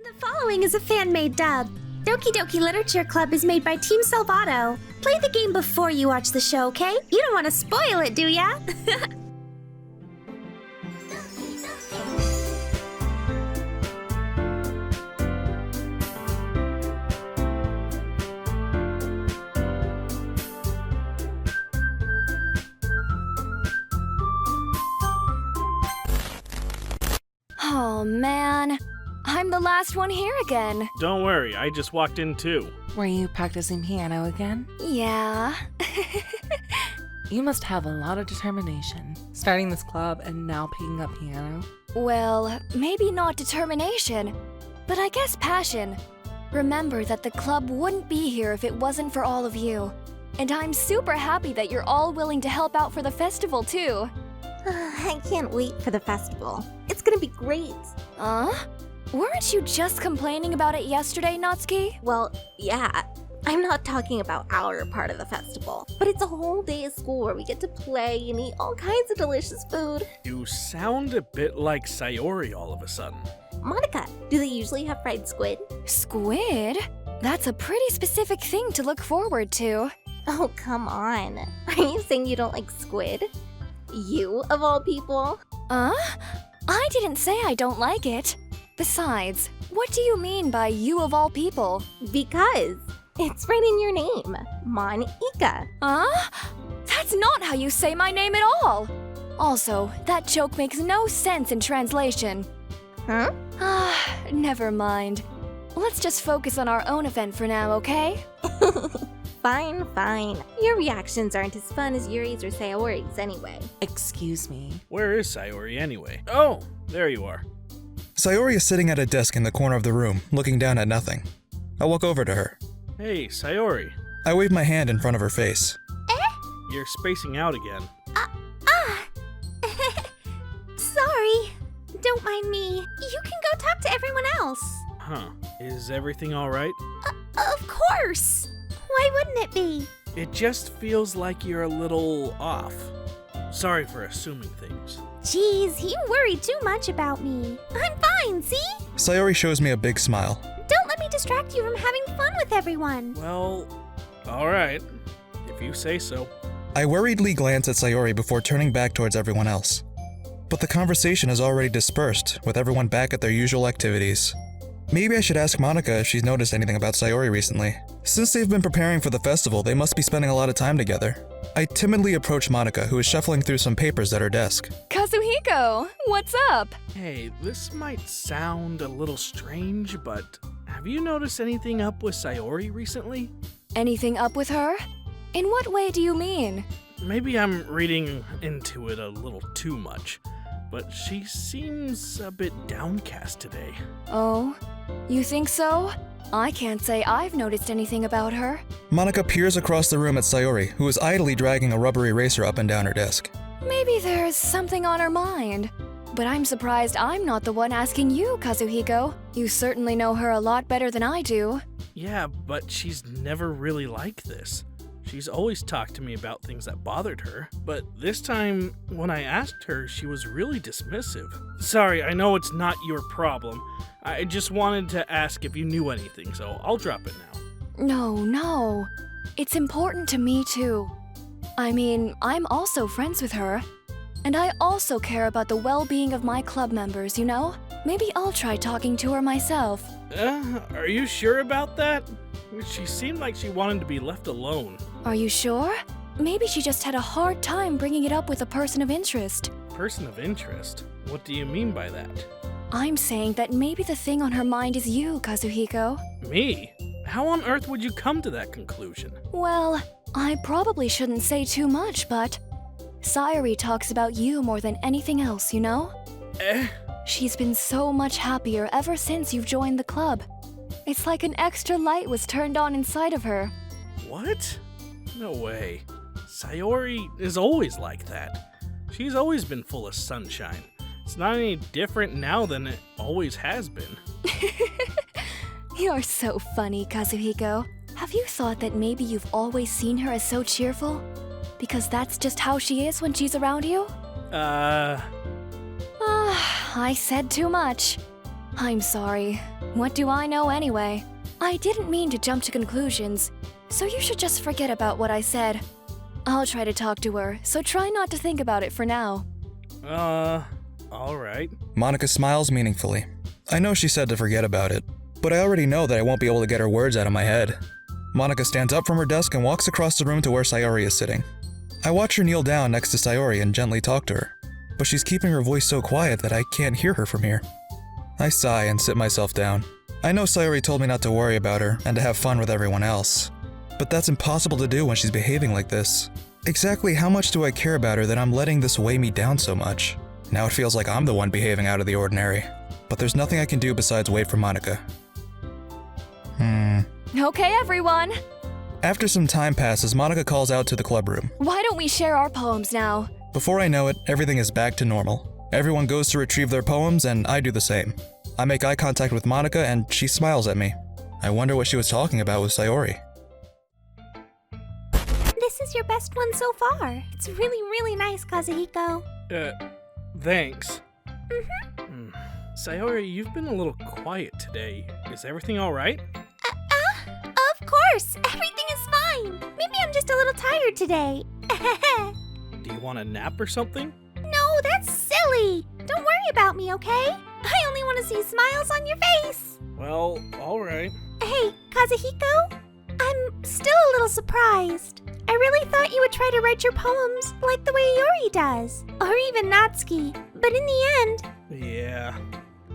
The following is a fan-made dub. Doki Doki Literature Club is made by Team Salvato. Play the game before you watch the show, okay? You don't want to spoil it, do ya? Oh man, I'm the last one here again. Don't worry, I just walked in too. Were you practicing piano again? Yeah. You must have a lot of determination, starting this club and now picking up piano. Well, maybe not determination, but I guess passion. Remember that the club wouldn't be here if it wasn't for all of you. And I'm super happy that you're all willing to help out for the festival too. I can't wait for the festival. It's gonna be great. Weren't you just complaining about it yesterday, Natsuki? Well, yeah. I'm not talking about our part of the festival, but it's a whole day of school where we get to play and eat all kinds of delicious food. You sound a bit like Sayori all of a sudden. Monika, do they usually have fried squid? Squid? That's a pretty specific thing to look forward to. Oh, come on. Are you saying you don't like squid? You, of all people? I didn't say I don't like it. Besides, what do you mean by you of all people? Because it's right in your name, Monika. That's not how you say my name at all. Also, that joke makes no sense in translation. Huh? Never mind. Let's just focus on our own event for now, okay? Fine, fine. Your reactions aren't as fun as Yuri's or Sayori's anyway. Excuse me. Where is Sayori anyway? Oh, there you are. Sayori is sitting at a desk in the corner of the room, looking down at nothing. I walk over to her. Hey, Sayori. I wave my hand in front of her face. You're spacing out again. Sorry. Don't mind me. You can go talk to everyone else. Huh. Is everything alright? Of course. Why wouldn't it be? It just feels like you're a little off. Sorry for assuming things. Jeez, you worry too much about me. I'm fine, see? Sayori shows me a big smile. Don't let me distract you from having fun with everyone. Well, alright. If you say so. I worriedly glance at Sayori before turning back towards everyone else. But the conversation is already dispersed, with everyone back at their usual activities. Maybe I should ask Monika if she's noticed anything about Sayori recently. Since they've been preparing for the festival, they must be spending a lot of time together. I timidly approach Monika, who is shuffling through some papers at her desk. Kazuhiko, what's up? Hey, this might sound a little strange, but have you noticed anything up with Sayori recently? Anything up with her? In what way do you mean? Maybe I'm reading into it a little too much, but she seems a bit downcast today. Oh, you think so? I can't say I've noticed anything about her. Monika peers across the room at Sayori, who is idly dragging a rubber eraser up and down her desk. Maybe there's something on her mind. But I'm surprised I'm not the one asking you, Kazuhiko. You certainly know her a lot better than I do. Yeah, but she's never really like this. She's always talked to me about things that bothered her, but this time, when I asked her, she was really dismissive. Sorry, I know it's not your problem. I just wanted to ask if you knew anything, so I'll drop it now. No. It's important to me too. I mean, I'm also friends with her. And I also care about the well-being of my club members, you know? Maybe I'll try talking to her myself. Are you sure about that? She seemed like she wanted to be left alone. Are you sure? Maybe she just had a hard time bringing it up with a person of interest. Person of interest? What do you mean by that? I'm saying that maybe the thing on her mind is you, Kazuhiko. Me? How on earth would you come to that conclusion? Well, I probably shouldn't say too much, but Sayori talks about you more than anything else, you know? She's been so much happier ever since you've joined the club. It's like an extra light was turned on inside of her. What? No way. Sayori is always like that. She's always been full of sunshine. It's not any different now than it always has been. You're so funny, Kazuhiko. Have you thought that maybe you've always seen her as so cheerful? Because that's just how she is when she's around you? I I said too much. I'm sorry. What do I know anyway? I didn't mean to jump to conclusions, so you should just forget about what I said. I'll try to talk to her, so try not to think about it for now. Alright. Monika smiles meaningfully. I know she said to forget about it, but I already know that I won't be able to get her words out of my head. Monika stands up from her desk and walks across the room to where Sayori is sitting. I watch her kneel down next to Sayori and gently talk to her, but she's keeping her voice so quiet that I can't hear her from here. I sigh and sit myself down. I know Sayori told me not to worry about her and to have fun with everyone else, but that's impossible to do when she's behaving like this. Exactly how much do I care about her that I'm letting this weigh me down so much? Now it feels like I'm the one behaving out of the ordinary, but there's nothing I can do besides wait for Monika. Okay, everyone! After some time passes, Monika calls out to the club room. Why don't we share our poems now? Before I know it, everything is back to normal. Everyone goes to retrieve their poems, and I do the same. I make eye contact with Monika, and she smiles at me. I wonder what she was talking about with Sayori. This is your best one so far. It's really, really nice, Kazuhiko. Thanks. Sayori, you've been a little quiet today. Is everything alright? Of course. Everything is fine. Maybe I'm just a little tired today. Do you want a nap or something? No, that's silly. Don't worry about me, okay? I only want to see smiles on your face. Well, alright. Hey, Kazuhiko? I'm still a little surprised. I really thought you would try to write your poems like the way Yuri does, or even Natsuki. But in the end... Yeah,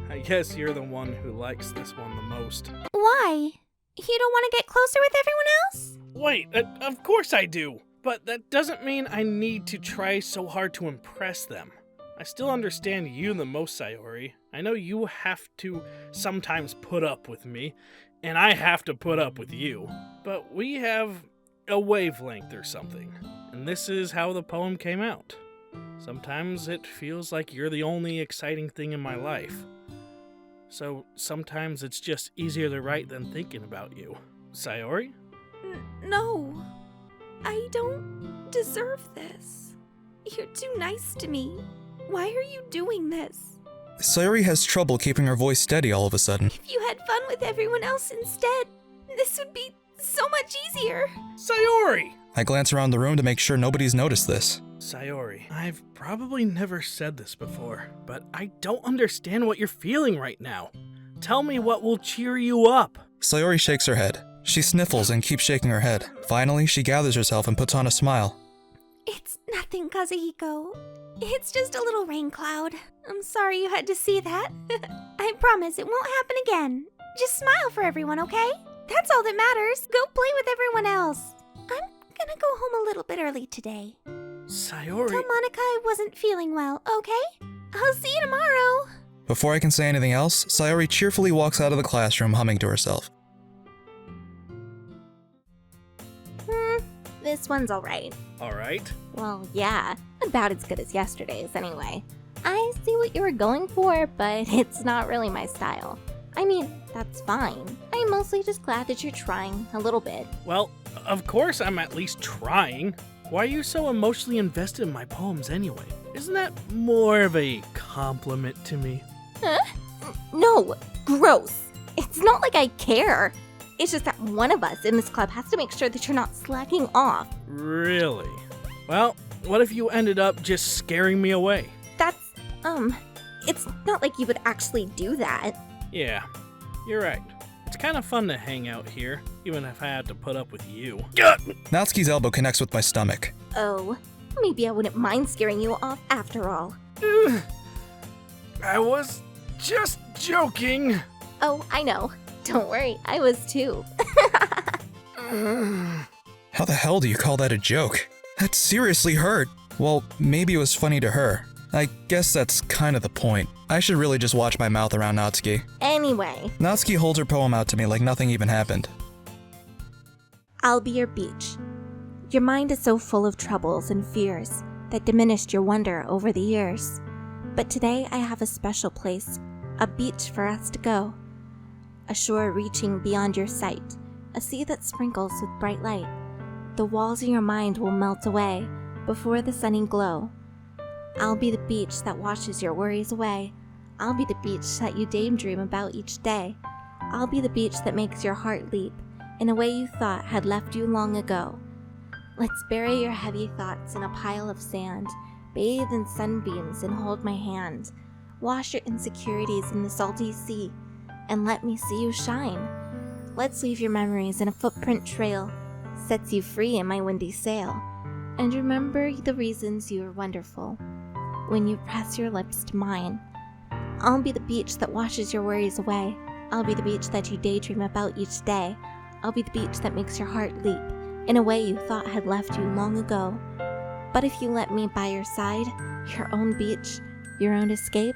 I guess you're the one who likes this one the most. Why? You don't want to get closer with everyone else? Wait, of course I do. But that doesn't mean I need to try so hard to impress them. I still understand you the most, Sayori. I know you have to sometimes put up with me, and I have to put up with you. But we have a wavelength or something, and this is how the poem came out. Sometimes it feels like you're the only exciting thing in my life. So sometimes it's just easier to write than thinking about you. Sayori? No, I don't deserve this. You're too nice to me. Why are you doing this? Sayori has trouble keeping her voice steady all of a sudden. If you had fun with everyone else instead, this would be so much easier. Sayori! I glance around the room to make sure nobody's noticed this. Sayori, I've probably never said this before, but I don't understand what you're feeling right now. Tell me what will cheer you up. Sayori shakes her head. She sniffles and keeps shaking her head. Finally, she gathers herself and puts on a smile. It's nothing, Kazuhiko. It's just a little rain cloud. I'm sorry you had to see that. I promise it won't happen again. Just smile for everyone, okay? That's all that matters. Go play with everyone else. I'm gonna go home a little bit early today. Sayori... Tell Monika I wasn't feeling well, okay? I'll see you tomorrow. Before I can say anything else, Sayori cheerfully walks out of the classroom humming to herself. This one's alright. Alright. Well, yeah, about as good as yesterday's anyway. I see what you were going for, but it's not really my style. I mean, that's fine. I'm mostly just glad that you're trying a little bit. Well, of course I'm at least trying. Why are you so emotionally invested in my poems anyway? Isn't that more of a compliment to me? Huh? No, gross. It's not like I care. It's just that one of us in this club has to make sure that you're not slacking off. Really? Well, what if you ended up just scaring me away? That's, it's not like you would actually do that. Yeah, you're right. It's kind of fun to hang out here, even if I had to put up with you. Natsuki's elbow connects with my stomach. Oh, maybe I wouldn't mind scaring you off after all. I was just joking. Oh, I know. Don't worry, I was too. How the hell do you call that a joke? That seriously hurt. Well, maybe it was funny to her. I guess that's kind of the point. I should really just watch my mouth around Natsuki. Anyway, Natsuki holds her poem out to me like nothing even happened. I'll be your beach. Your mind is so full of troubles and fears that diminished your wonder over the years. But today I have a special place, a beach for us to go. A shore reaching beyond your sight, a sea that sprinkles with bright light. The walls of your mind will melt away before the sunny glow. I'll be the beach that washes your worries away. I'll be the beach that you daydream about each day. I'll be the beach that makes your heart leap in a way you thought had left you long ago. Let's bury your heavy thoughts in a pile of sand, bathe in sunbeams and hold my hand. Wash your insecurities in the salty sea, and let me see you shine. Let's leave your memories in a footprint trail, sets you free in my windy sail. And remember the reasons you are wonderful when you press your lips to mine. I'll be the beach that washes your worries away. I'll be the beach that you daydream about each day. I'll be the beach that makes your heart leap in a way you thought had left you long ago. But if you let me by your side, your own beach, your own escape,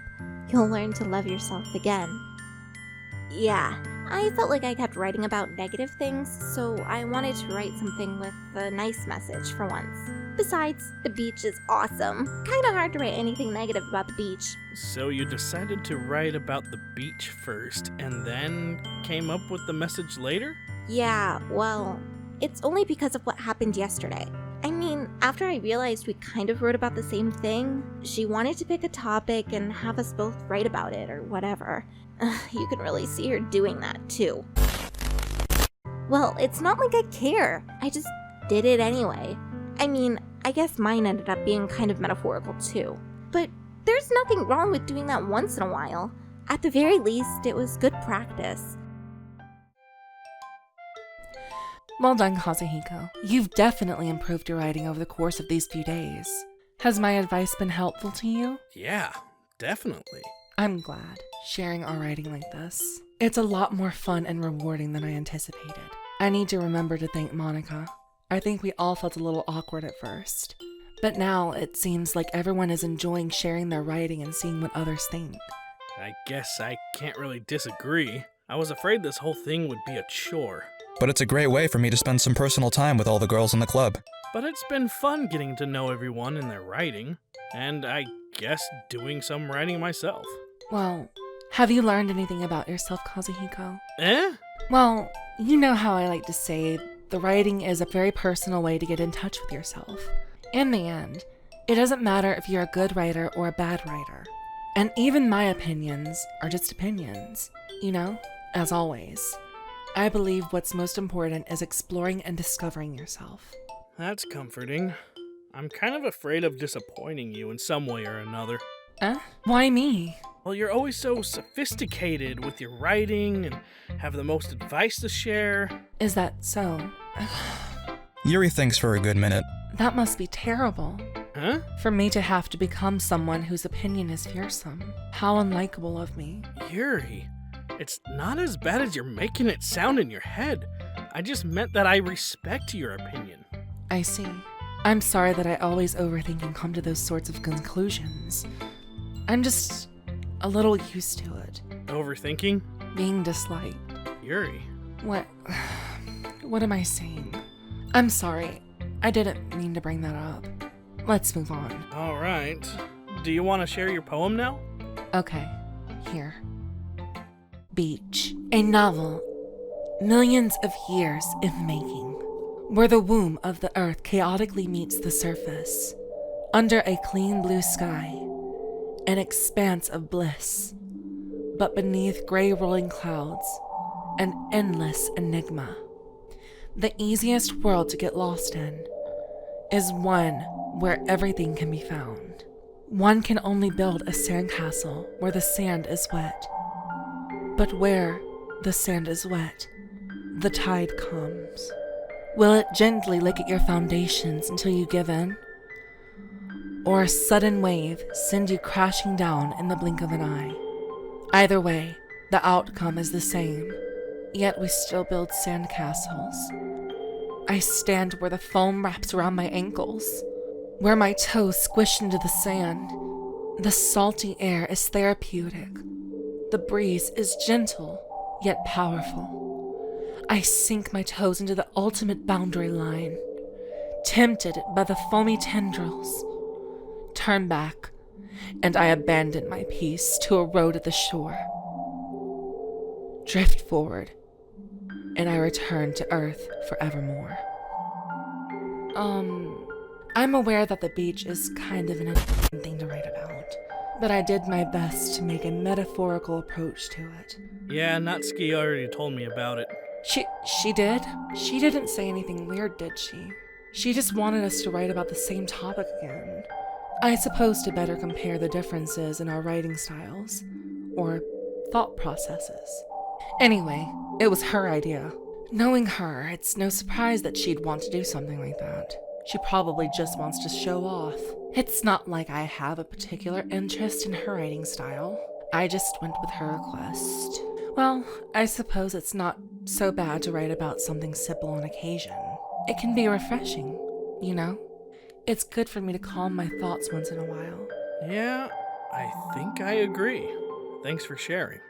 you'll learn to love yourself again. Yeah, I felt like I kept writing about negative things, so I wanted to write something with a nice message for once. Besides, the beach is awesome. Kinda hard to write anything negative about the beach. So you decided to write about the beach first, and then came up with the message later? Yeah, well, it's only because of what happened yesterday. I mean, after I realized we kind of wrote about the same thing, she wanted to pick a topic and have us both write about it or whatever. You can really see her doing that too. Well, it's not like I care. I just did it anyway. I mean, I guess mine ended up being kind of metaphorical too. But there's nothing wrong with doing that once in a while. At the very least, it was good practice. Well done, Kazuhiko. You've definitely improved your writing over the course of these few days. Has my advice been helpful to you? Yeah, definitely. I'm glad, sharing our writing like this. It's a lot more fun and rewarding than I anticipated. I need to remember to thank Monika. I think we all felt a little awkward at first. But now it seems like everyone is enjoying sharing their writing and seeing what others think. I guess I can't really disagree. I was afraid this whole thing would be a chore. But it's a great way for me to spend some personal time with all the girls in the club. But it's been fun getting to know everyone and their writing, and I guess doing some writing myself. Well, have you learned anything about yourself, Kazuhiko? Eh? Well, you know how I like to say, the writing is a very personal way to get in touch with yourself. In the end, it doesn't matter if you're a good writer or a bad writer. And even my opinions are just opinions, you know, as always. I believe what's most important is exploring and discovering yourself. That's comforting. I'm kind of afraid of disappointing you in some way or another. Why me? Well, you're always so sophisticated with your writing and have the most advice to share. Is that so? Yuri thinks for a good minute. That must be terrible. Huh? For me to have to become someone whose opinion is fearsome. How unlikable of me. Yuri, it's not as bad as you're making it sound in your head. I just meant that I respect your opinion. I see. I'm sorry that I always overthink and come to those sorts of conclusions. I'm just a little used to it. Overthinking? Being disliked. Yuri. What am I saying? I'm sorry. I didn't mean to bring that up. Let's move on. All right. Do you want to share your poem now? Okay. Here. Beach. A novel. Millions of years in making. Where the womb of the earth chaotically meets the surface. Under a clean blue sky. An expanse of bliss. But beneath gray rolling clouds. An endless enigma. The easiest world to get lost in is one where everything can be found. One can only build a sandcastle where the sand is wet. But where the sand is wet, the tide comes. Will it gently lick at your foundations until you give in? Or a sudden wave send you crashing down in the blink of an eye? Either way, the outcome is the same. Yet we still build sandcastles. I stand where the foam wraps around my ankles, where my toes squish into the sand. The salty air is therapeutic. The breeze is gentle, yet powerful. I sink my toes into the ultimate boundary line, tempted by the foamy tendrils. Turn back, and I abandon my peace to erode at the shore. Drift forward, and I return to Earth forevermore. I'm aware that the beach is kind of an thing to write about. but I did my best to make a metaphorical approach to it. Yeah, Natsuki already told me about it. She did? She didn't say anything weird, did she? She just wanted us to write about the same topic again. I suppose to better compare the differences in our writing styles, or thought processes. Anyway, it was her idea. Knowing her, it's no surprise that she'd want to do something like that. She probably just wants to show off. It's not like I have a particular interest in her writing style. I just went with her request. Well, I suppose it's not so bad to write about something simple on occasion. It can be refreshing, you know? It's good for me to calm my thoughts once in a while. Yeah, I think I agree. Thanks for sharing.